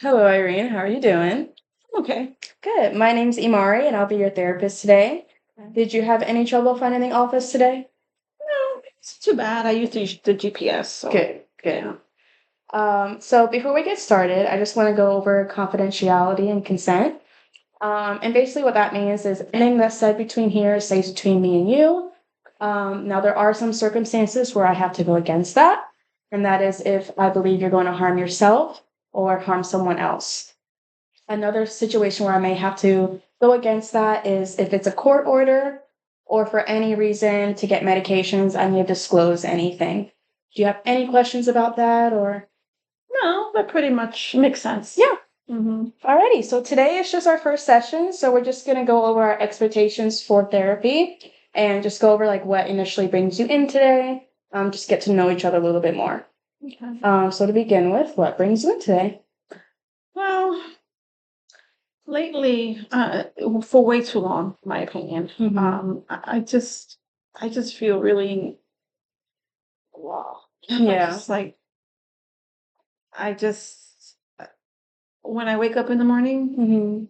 Hello, Irene. How are you doing? Okay. Good. My name's Imari, and I'll be your therapist today. Okay. Did you have any trouble finding the office today? No, it's too bad. I used to use the GPS, so Good, yeah. good. So before we get started, I just want to go over confidentiality and consent. And basically what that means is anything that's said between here stays between me and you. Now there are some circumstances where I have to go against that, and that is if I believe you're going to harm yourself or harm someone else. Another situation where I may have to go against that is if it's a court order or for any reason to get medications, I need to disclose anything. Do you have any questions about that or? No, that pretty much makes sense. Yeah. Mm-hmm. Alrighty. So today is just our first session. So we're just gonna go over our expectations for therapy and just go over like what initially brings you in today. Just get to know each other a little bit more. Okay. So to begin with, what brings you in today? Well, lately, for way too long, in my opinion, I just feel really wow. Yeah. Just like I just when I wake up in the morning, Mm-hmm.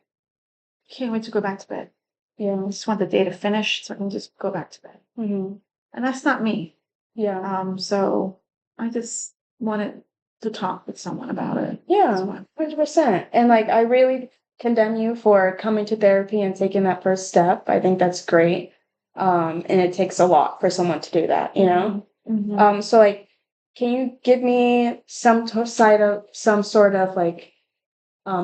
can't wait to go back to bed. Yeah. I just want the day to finish so I can just go back to bed. Mm-hmm. And that's not me. Yeah. So I just wanted to talk with someone about it. That's Yeah, why. 100%. And like, I really condemn you for coming to therapy and taking that first step. I think that's great. And it takes a lot for someone to do that, you know? Mhm. So like, can you give me some sort of like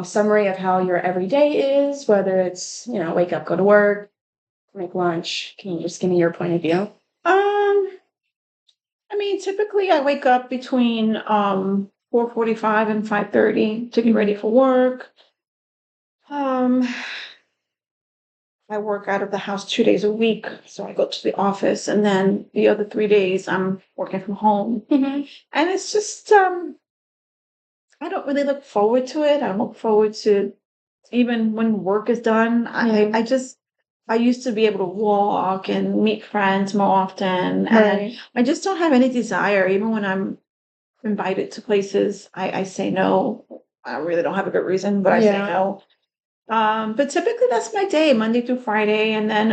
summary of how your everyday is, whether it's, wake up, go to work, make lunch. Can you just give me your point of view? I mean, typically I wake up between 4:45 and 5:30 to get ready for work. Um, I work out of the house 2 days a week, so I go to the office, and then the other 3 days I'm working from home. Mm-hmm. And it's just I don't really look forward to it. I don't look forward to even when work is done. I used to be able to walk and meet friends more often, and Right. I just don't have any desire. Even when I'm invited to places, I say no. I really don't have a good reason, but I say Yeah. no. But typically that's my day, Monday through Friday, and then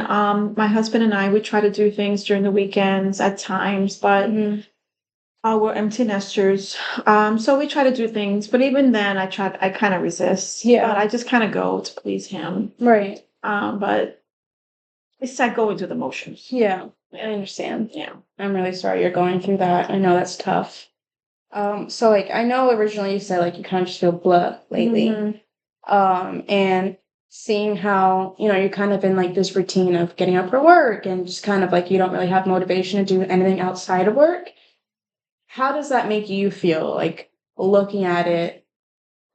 my husband and I would try to do things during the weekends at times, but Mm-hmm. we're empty nesters. So we try to do things, but even then I kind of resist. But Yeah. I just kind of go to please him. Right. But it's like going through the motions. Yeah, I understand. Yeah. I'm really sorry you're going through that. I know that's tough. So like I know originally you said like you kind of just feel blah lately. Mhm. And seeing how, you're kind of in like this routine of getting up for work and just kind of like you don't really have motivation to do anything outside of work. How does that make you feel? Like looking at it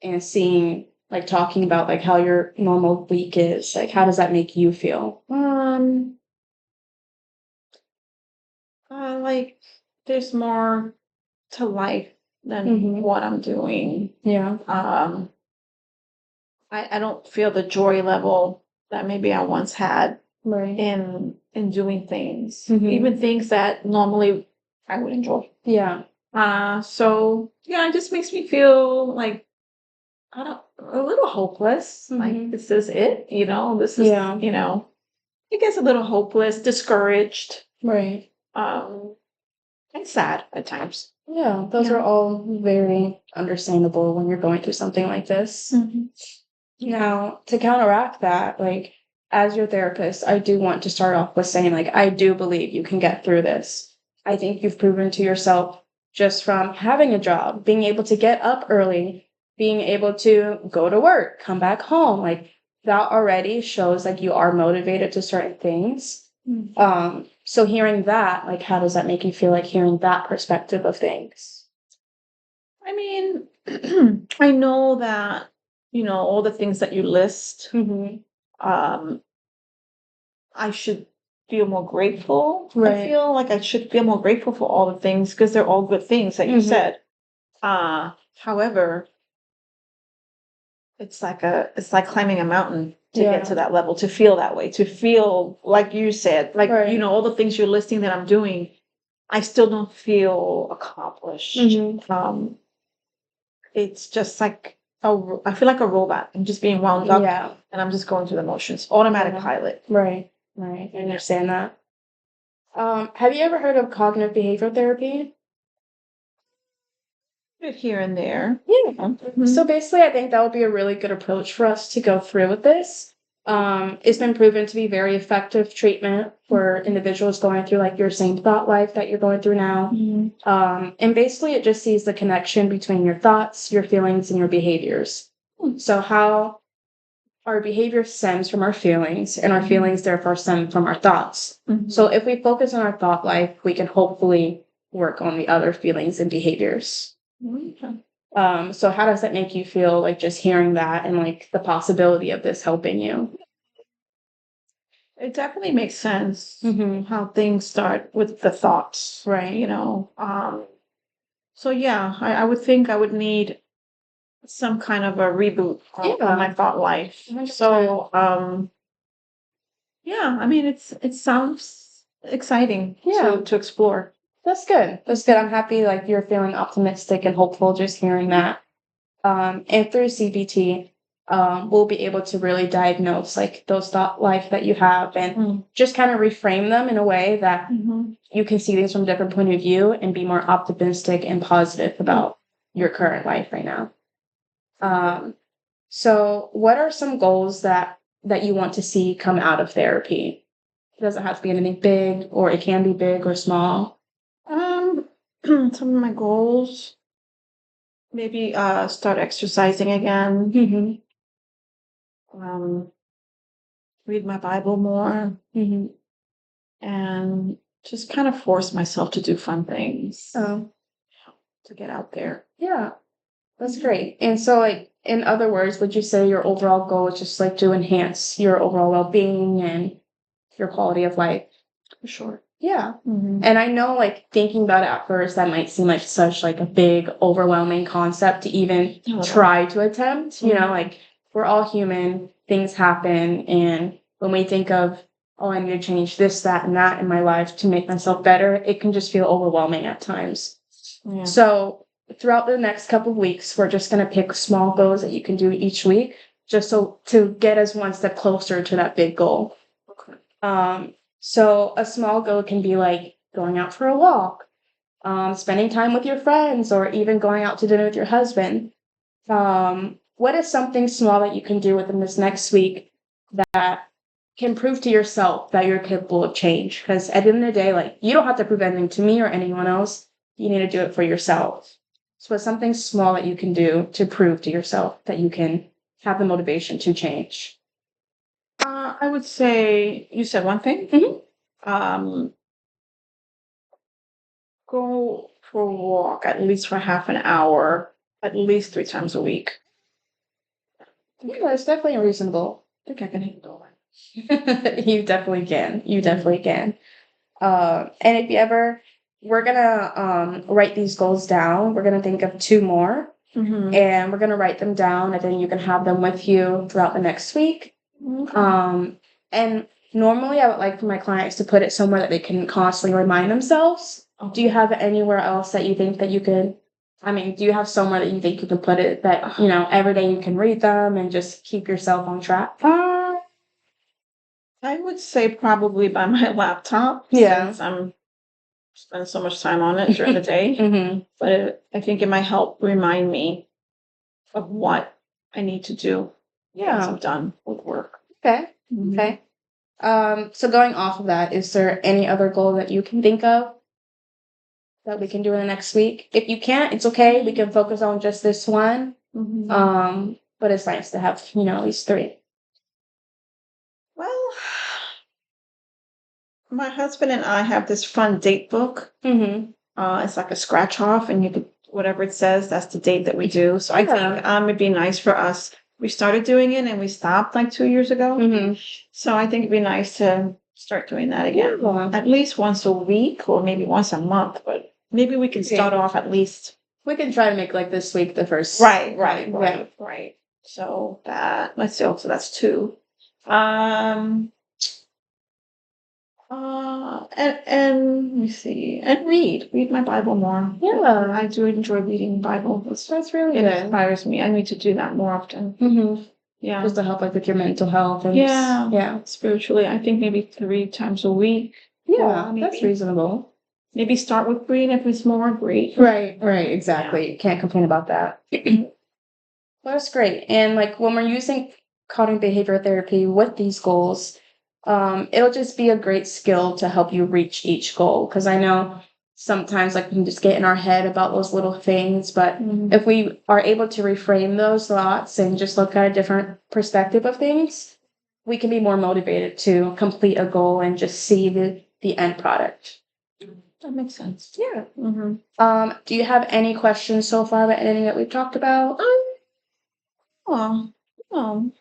and seeing like talking about like how your normal week is. Like how does that make you feel? Like there's more to life than Mm-hmm. what I'm doing. Yeah. Um, I don't feel the joy level that maybe I once had Right. in doing things, Mm-hmm. even things that normally I would enjoy. Yeah. So yeah, it just makes me feel like I don't a little hopeless. Like Mm-hmm. this is it, this is, Yeah. it gets a little hopeless, discouraged, Right. um, and sad at times. Yeah, those are Yeah. all very understandable when you're going through something like this. Mhm. Now, to counteract that, like, as your therapist, I do want to start off with saying, like, I do believe you can get through this. I think you've proven to yourself just from having a job, being able to get up early, being able to go to work, come back home, like, that already shows like you are motivated to certain things. Mhm. So hearing that, like, how does that make you feel like hearing that perspective of things? I mean, I know that, all the things that you list, Mm-hmm. um, I should feel more grateful. I Right. feel like I should feel more grateful for all the things because they're all good things that you Mm-hmm. said. However, it's like climbing a mountain to get to Yeah. that level, to feel that way, to feel like you said, like, Right. all the things you're listing that I'm doing, I still don't feel accomplished. Mm-hmm. It's just like I feel like a robot. I'm just being wound up Yeah. and I'm just going through the motions. Automatic Yeah. pilot. Right. Right. I understand that. Have you ever heard of cognitive behavioral therapy? Bit here and there. Yeah. Mhm. So basically, I think that would be a really good approach for us to go through with this. It's been proven to be very effective treatment for individuals going through like your same thought life that you're going through now. Mhm. And basically, it just sees the connection between your thoughts, your feelings, and your behaviors. So how our behavior stems from our feelings, and our feelings therefore stem from our thoughts. Mhm. So if we focus on our thought life, we can hopefully work on the other feelings and behaviors. Okay. So how does that make you feel, like just hearing that and like the possibility of this helping you? It definitely makes sense Mm-hmm. how things start with the thoughts, Right. you know. So yeah, I would think I would need some kind of a reboot on my Yeah. thought life. 100%. So yeah, I mean it sounds exciting Yeah. to explore. That's good. That's good. I'm happy like you're feeling optimistic and hopeful just hearing that. And through CBT, we'll be able to really diagnose like those thought life that you have and Mm. just kind of reframe them in a way that Mhm. you can see things from a different point of view and be more optimistic and positive about your current life right now. Um, so what are some goals that you want to see come out of therapy? It doesn't have to be anything big, or it can be big or small. Um, some of my goals, maybe start exercising again, Mm-hmm. um, read my Bible more, Mm-hmm. and just kind of force myself to do fun things Oh, to get out there. yeah, that's great. And so, like, in other words, would you say your overall goal is just like to enhance your overall well-being and your quality of life? For sure. Yeah. Mhm. And I know, like, thinking about it at first, that might seem like such like a big, overwhelming concept to even Oh, try to attempt. You know, Mhm. like we're all human, things happen, and when we think of, oh, I need to change this, that, and that in my life to make myself better, it can just feel overwhelming at times. Yeah. So throughout the next couple of weeks, we're just gonna pick small goals that you can do each week, just so to get us one step closer to that big goal. Okay. So a small goal can be like going out for a walk, spending time with your friends, or even going out to dinner with your husband. What is something small that you can do within this next week that can prove to yourself that you're capable of change? Because at the end of the day, like you don't have to prove anything to me or anyone else. You need to do it for yourself. So it's something small that you can do to prove to yourself that you can have the motivation to change. I would say you said one thing. Mhm. Um, go for a walk at least for half an hour, at least 3 times a week. Yeah, that's definitely reasonable. I think I can handle that. You definitely can. You definitely can. And if you ever, we're gonna write these goals down. We're gonna think of two more, Mhm. and we're gonna write them down, and then you can have them with you throughout the next week. Okay. And normally, I would like for my clients to put it somewhere that they can constantly remind themselves. Do you have anywhere else that you think that you could? I mean, do you have somewhere that you think you can put it that every day you can read them and just keep yourself on track? I would say probably by my laptop Yeah. since I'm spending so much time on it during the day. Mm-hmm. But I think it might help remind me of what I need to do once Yeah. I'm done with work. Okay. Mhm. Okay. So going off of that, is there any other goal that you can think of that we can do in the next week? If you can't, it's okay. We can focus on just this one. Mhm. But it's nice to have, at least three. Well, my husband and I have this fun date book. Mm-hmm. It's like a scratch off, and you could whatever it says, that's the date that we do. So I think it'd be nice for us. We started doing it and we stopped like 2 years ago. Mm-hmm. So I think it'd be nice to start doing that again. Yeah. At least once a week or maybe once a month, but maybe we can start Okay. off at least. We can try to make like this week the first. Right. Yeah. So let's see. So that's two. Um, And let me see, and read my Bible more. Yeah. I do enjoy reading the Bible. That's really It good. inspires me. I need to do that more often. Mm-hmm. Yeah. Just to help like with your mental health and Yeah. Spiritually, I think maybe 3 times a week. Yeah, Or that's maybe reasonable. maybe start with greed. If it's more, great. Right, exactly. Can't complain about that. Well, that's great. And like when we're using cognitive behavior therapy with these goals, it'll just be a great skill to help you reach each goal. Because I know sometimes like we can just get in our head about those little things, but if we are able to reframe those thoughts and just look at a different perspective of things, we can be more motivated to complete a goal and just see the end product. That makes sense. Yeah. Mm-hmm. Do you have any questions so far about anything that we've talked about? Oh, no,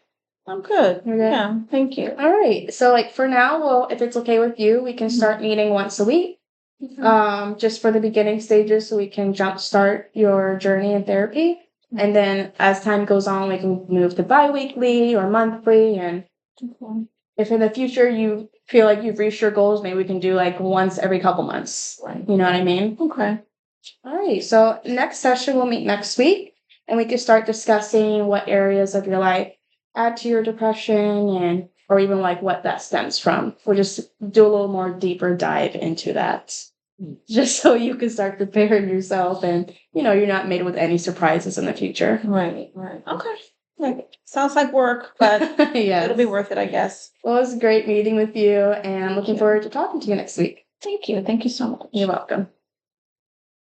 I'm good. You're good? Yeah, thank you. All right. So like for now, well, if it's okay with you, we can start meeting once a week. Just for the beginning stages so we can jumpstart your journey in therapy. And then as time goes on, we can move to bi-weekly or monthly. And if in the future you feel like you've reached your goals, maybe we can do like once every couple months. Right. You know what I mean? Okay. All right. So next session, we'll meet next week and we can start discussing what areas of your life add to your depression and or even like what that stems from. We'll just do a little more deeper dive into that. Just so you can start preparing yourself and you're not made with any surprises in the future. Right. Okay. Like, sounds like work, but Yes. it'll be worth it, I guess. Well, it was great meeting with you and I'm looking you. forward to talking to you next week. Thank you. Thank you so much. You're welcome.